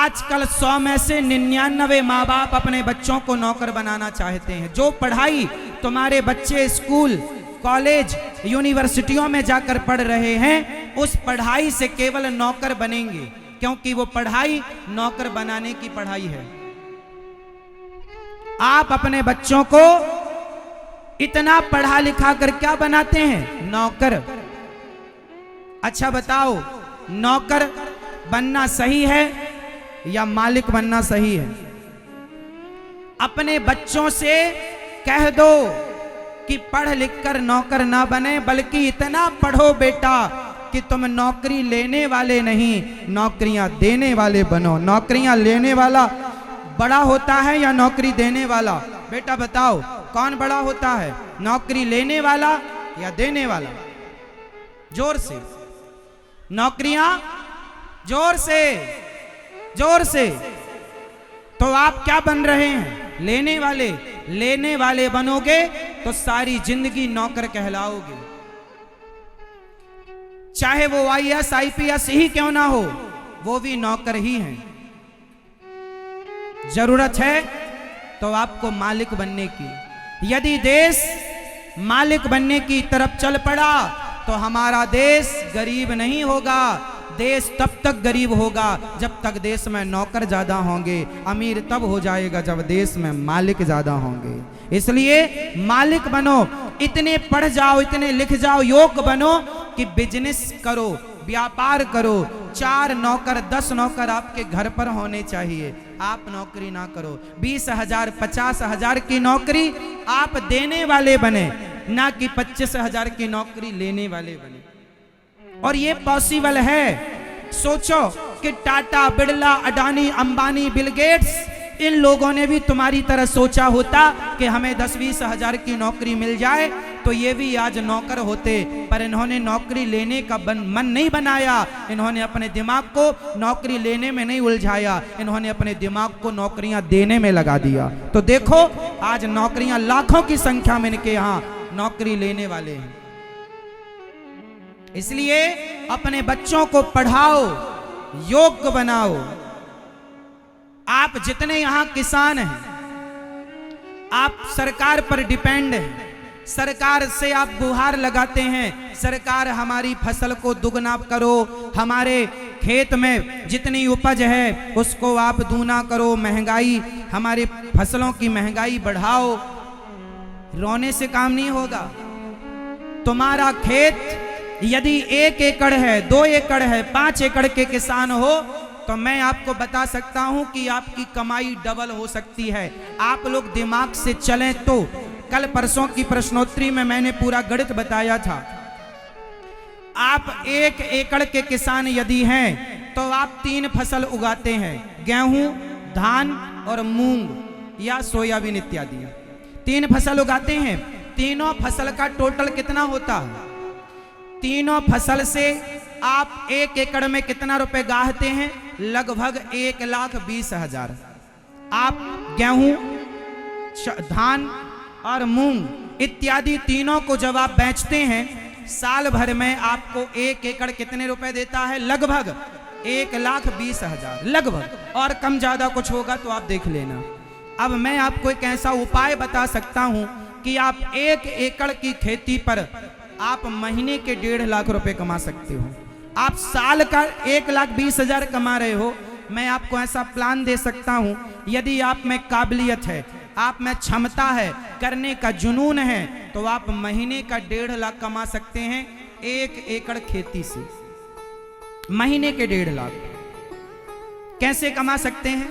आजकल 100 में से 99 माँ बाप अपने बच्चों को नौकर बनाना चाहते हैं। जो पढ़ाई तुम्हारे बच्चे स्कूल कॉलेज यूनिवर्सिटियों में जाकर पढ़ रहे हैं, उस पढ़ाई से केवल नौकर बनेंगे, क्योंकि वो पढ़ाई नौकर बनाने की पढ़ाई है। आप अपने बच्चों को इतना पढ़ा लिखा कर क्या बनाते हैं? नौकर। अच्छा बताओ, नौकर बनना सही है या मालिक बनना सही है? अपने बच्चों से कह दो कि पढ़ लिख कर नौकर ना बने, बल्कि इतना पढ़ो बेटा कि तुम नौकरी लेने वाले नहीं, नौकरियां देने वाले बनो। नौकरियां लेने वाला बड़ा होता है या नौकरी देने वाला? बेटा बताओ, कौन बड़ा होता है, नौकरी लेने वाला या देने वाला? जोर से, नौकरियां जोर से, जोर से। तो आप क्या बन रहे हैं? लेने वाले। लेने वाले बनोगे तो सारी जिंदगी नौकर कहलाओगे, चाहे वो IAS IPS ही क्यों ना हो, वो भी नौकर ही हैं। जरूरत है तो आपको मालिक बनने की। यदि देश मालिक बनने की तरफ चल पड़ा तो हमारा देश गरीब नहीं होगा। देश तब तक गरीब होगा जब तक देश में नौकर ज्यादा होंगे। अमीर तब हो जाएगा जब देश में मालिक ज्यादा होंगे। इसलिए मालिक बनो, इतने पढ़ जाओ, इतने लिख जाओ, योग्य बनो कि बिजनेस करो, व्यापार करो। 4 नौकर 10 नौकर आपके घर पर होने चाहिए। आप नौकरी ना करो। 20,000 50,000 की नौकरी आप देने वाले बने, ना कि 25,000 की नौकरी लेने वाले बने। और ये पॉसिबल है। सोचो कि टाटा, बिरला, अडानी, अंबानी, बिल गेट्स, इन लोगों ने भी तुम्हारी तरह सोचा होता कि हमें 10-20 हजार की नौकरी मिल जाए तो ये भी आज नौकर होते। पर इन्होंने नौकरी लेने का मन नहीं बनाया। इन्होंने अपने दिमाग को नौकरी लेने में नहीं उलझाया, इन्होंने अपने दिमाग को नौकरियां देने में लगा दिया। तो देखो आज नौकरियां लाखों की संख्या में इनके यहाँ नौकरी लेने वाले हैं। इसलिए अपने बच्चों को पढ़ाओ, योग्य बनाओ। आप जितने यहां किसान हैं, आप सरकार पर डिपेंड हैं। सरकार से आप गुहार लगाते हैं, सरकार हमारी फसल को दुगना करो, हमारे खेत में जितनी उपज है उसको आप दूना करो, महंगाई, हमारे फसलों की महंगाई बढ़ाओ। रोने से काम नहीं होगा। तुम्हारा खेत यदि 1 एकड़ है, 2 एकड़ है, 5 एकड़ के किसान हो तो मैं आपको बता सकता हूं कि आपकी कमाई डबल हो सकती है। आप लोग दिमाग से चलें तो। कल परसों की प्रश्नोत्तरी में मैंने पूरा गणित बताया था। आप 1 एकड़ के किसान यदि हैं तो आप 3 फसल उगाते हैं, गेहूं, धान और मूंग या सोयाबीन इत्यादि। 3 फसल उगाते हैं। तीनों फसल का टोटल कितना होता है? तीनों फसल से आप 1 एकड़ में कितना रुपए गाहते हैं? लगभग 1,20,000। आप गेहूं, धान और मूंग इत्यादि तीनों को जब आप बेचते हैं, साल भर में आपको 1 एकड़ कितने रुपए देता है? लगभग 1,20,000, लगभग। और कम ज्यादा कुछ होगा तो आप देख लेना। अब मैं आपको एक ऐसा उपाय बता सकता हूं कि आप 1 एकड़ की खेती पर आप महीने के 1.5 लाख रुपए कमा सकते हो। आप साल का 1,20,000 कमा रहे हो। मैं आपको ऐसा प्लान दे सकता हूं, यदि आप में काबिलियत है, आप में क्षमता है, करने का जुनून है, तो आप महीने का 1.5 लाख कमा सकते हैं 1 एकड़ खेती से। महीने के 1.5 लाख कैसे कमा सकते हैं?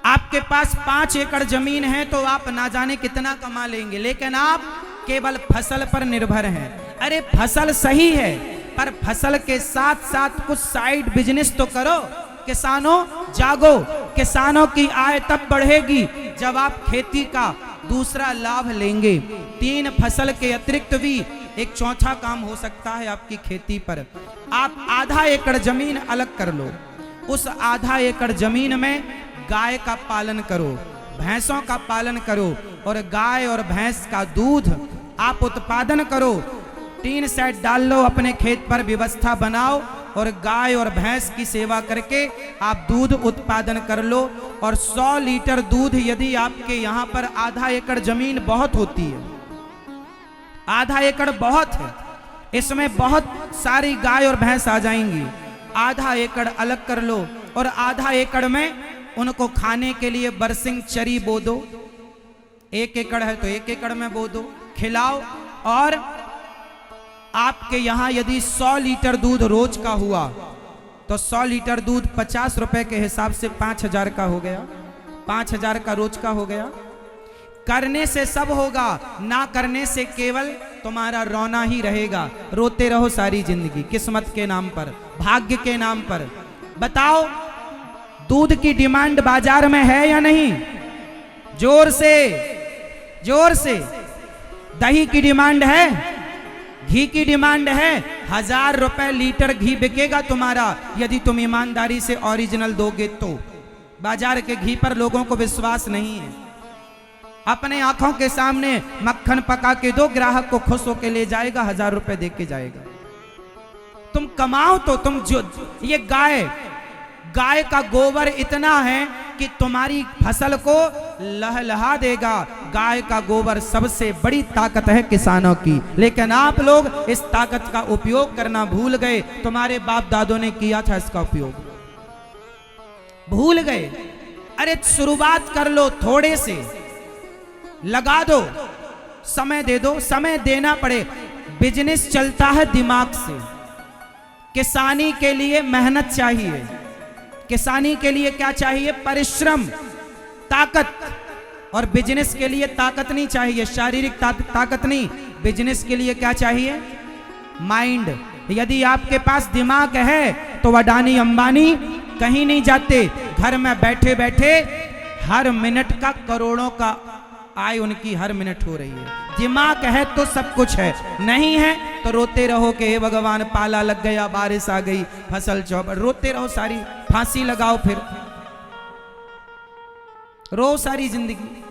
आपके पास 5 एकड़ जमीन है तो आप ना जाने कितना कमा लेंगे, लेकिन आप केवल फसल पर निर्भर हैं। अरे फसल सही है, पर फसल के साथ साथ कुछ साइड बिजनेस तो करो। किसानों जागो। किसानों की आय तब बढ़ेगी जब आप खेती का दूसरा लाभ लेंगे। 3 फसल के अतिरिक्त भी एक चौथा काम हो सकता है आपकी खेती पर। आप आधा एकड़ जमीन अलग कर लो। उस आधा एकड़ जमीन में गाय का पालन करो, भैंसों का पालन करो और गाय और भैंस का दूध आप उत्पादन करो। 3 सेट डाल लो, अपने खेत पर व्यवस्था बनाओ और गाय और भैंस की सेवा करके आप दूध उत्पादन कर लो। और 100 लीटर दूध यदि आपके यहाँ पर आधा एकड़ जमीन बहुत होती है, आधा एकड़ बहुत है, इसमें बहुत सारी गाय और भैंस आ जाएंगी, आधा एकड़ अलग कर लो और आधा एकड़ में उनको खाने के लिए बरसिंग चरी बो दो। 1 एकड़ है तो 1 एकड़ में बो दो, खिलाओ। और आपके यहां यदि 100 लीटर दूध रोज का हुआ तो 100 लीटर दूध 50 रुपए के हिसाब से 5000 का हो गया, 5000 का रोज का हो गया। करने से सब होगा, ना करने से केवल तुम्हारा रोना ही रहेगा। रोते रहो सारी जिंदगी किस्मत के नाम पर, भाग्य के नाम पर। बताओ दूध की डिमांड बाजार में है या नहीं? जोर से, जोर से। दही की डिमांड है, घी की डिमांड है। 1000 रुपए लीटर घी बिकेगा तुम्हारा यदि तुम ईमानदारी से ओरिजिनल दोगे तो। बाजार के घी पर लोगों को विश्वास नहीं है। अपने आंखों के सामने मक्खन पका के दो, ग्राहक को खुश होकर ले जाएगा, 1000 रुपए दे के जाएगा। तुम कमाओ तो तुम जो ये गाय का गोबर इतना है कि तुम्हारी फसल को लहलहा देगा। गाय का गोबर सबसे बड़ी ताकत है किसानों की, लेकिन आप लोग इस ताकत का उपयोग करना भूल गए। तुम्हारे बाप दादों ने किया था इसका उपयोग, भूल गए। अरे शुरुआत कर लो, थोड़े से लगा दो, समय दे दो। समय देना पड़े। बिजनेस चलता है दिमाग से। किसानी के लिए मेहनत चाहिए। किसानी के लिए क्या चाहिए? परिश्रम, ताकत। और बिजनेस के लिए ताकत नहीं चाहिए, शारीरिक ताकत नहीं। बिजनेस के लिए क्या चाहिए? माइंड। यदि आपके पास दिमाग है तो अडानी अंबानी कहीं नहीं जाते। घर में बैठे बैठे हर मिनट का करोड़ों का आय उनकी हर मिनट हो रही है। दिमाग है तो सब कुछ है, नहीं है तो रोते रहो कि हे भगवान पाला लग गया, बारिश आ गई, फसल चौपट। रोते रहो सारी, फांसी लगाओ, फिर रो सारी जिंदगी।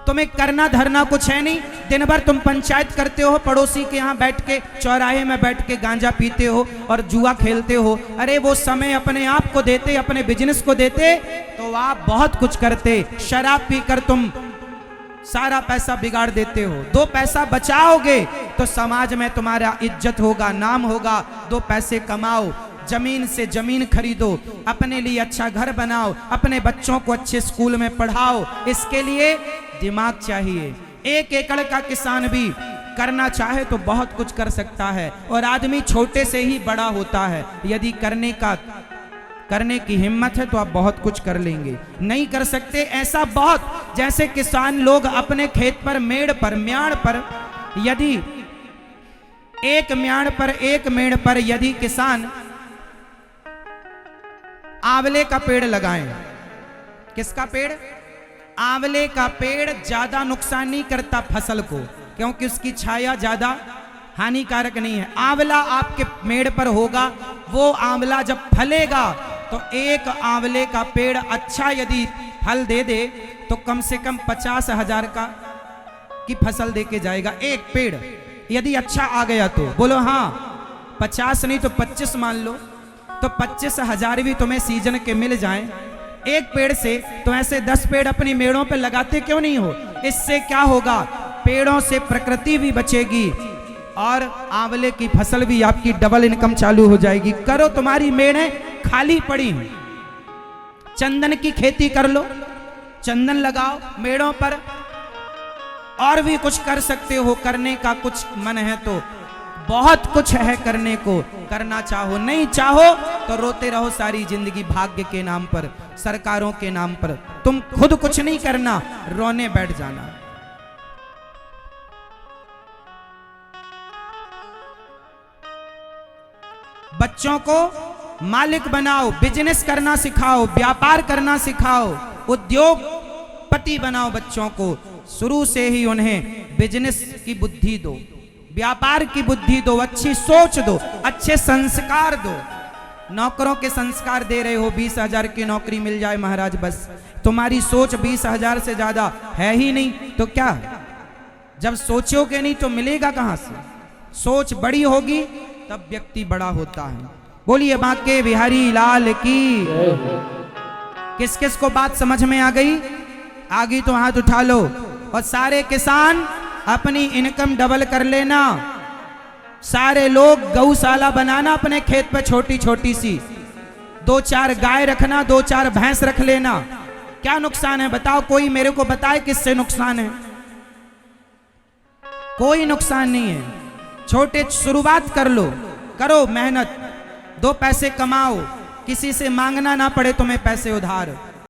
तुम्हें करना धरना कुछ है नहीं। दिन भर तुम पंचायत करते हो, पड़ोसी के यहाँ बैठ के, चौराहे में बैठ के गांजा पीते हो और जुआ खेलते हो। अरे वो समय अपने आप को देते, अपने बिजनेस को देते तो आप बहुत कुछ करते। शराब पीकर तुम सारा पैसा बिगाड़ देते हो। 2 पैसा बचाओगे तो समाज में तुम्हारा इज्जत होगा, नाम होगा। 2 पैसे कमाओ, जमीन से जमीन खरीदो, अपने लिए अच्छा घर बनाओ, अपने बच्चों को अच्छे स्कूल में पढ़ाओ। इसके लिए दिमाग चाहिए। 1 एकड़ का किसान भी करना चाहे तो बहुत कुछ कर सकता है। और आदमी छोटे से ही बड़ा होता है। यदि करने की हिम्मत है तो आप बहुत कुछ कर लेंगे। नहीं कर सकते ऐसा बहुत, जैसे किसान लोग अपने खेत पर म्याड़ पर यदि एक मेड़ पर यदि किसान आंवले का पेड़ लगाएं। किसका पेड़? आंवले का पेड़ ज्यादा नुकसान नहीं करता फसल को, क्योंकि उसकी छाया ज्यादा हानिकारक नहीं है। आंवला आपके मेड़ पर होगा, वो आंवला जब फलेगा तो एक आंवले का पेड़ अच्छा यदि फल दे दे तो कम से कम 50,000 की फसल दे के जाएगा। एक पेड़ यदि अच्छा आ गया तो बोलो हाँ, 50 नहीं तो 25 मान लो, तो 25,000 भी तुम्हें सीजन के मिल जाएं एक पेड़ से। तो ऐसे 10 पेड़ अपनी मेड़ों पे लगाते क्यों नहीं हो? इससे क्या होगा? पेड़ों से प्रकृति भी बचेगी और आंवले की फसल भी आपकी डबल इनकम चालू हो जाएगी। करो, तुम्हारी मेड़ें खाली पड़ी हैं। चंदन की खेती कर लो, चंदन लगाओ मेड़ों पर। और भी कुछ कर सकते हो, करने का कुछ मन है तो बहुत कुछ है करने को। करना चाहो, नहीं चाहो तो रोते रहो सारी जिंदगी भाग्य के नाम पर, सरकारों के नाम पर। तुम खुद कुछ नहीं करना, रोने बैठ जाना। बच्चों को मालिक बनाओ, बिजनेस करना सिखाओ, व्यापार करना सिखाओ, उद्योगपति बनाओ बच्चों को। शुरू से ही उन्हें बिजनेस की बुद्धि दो, व्यापार की बुद्धि दो, अच्छी सोच दो, अच्छे संस्कार दो। नौकरों के संस्कार दे रहे हो, 20,000 की नौकरी मिल जाए महाराज, बस तुम्हारी सोच 20,000 से ज्यादा है ही नहीं तो क्या? जब सोचोगे नहीं तो मिलेगा कहां से? सोच बड़ी होगी तब व्यक्ति बड़ा होता है। बोलिए बांके बिहारी लाल की। किस किस को बात समझ में आ गई? आ गई तो हाथ उठा लो। और सारे किसान अपनी इनकम डबल कर लेना। सारे लोग गौशाला बनाना अपने खेत पे, छोटी छोटी सी 2-4 गाय रखना, 2-4 भैंस रख लेना। क्या नुकसान है बताओ? कोई मेरे को बताए किससे नुकसान है? कोई नुकसान नहीं है। छोटे शुरुआत कर लो, करो मेहनत, 2 पैसे कमाओ, किसी से मांगना ना पड़े तुम्हें पैसे उधार।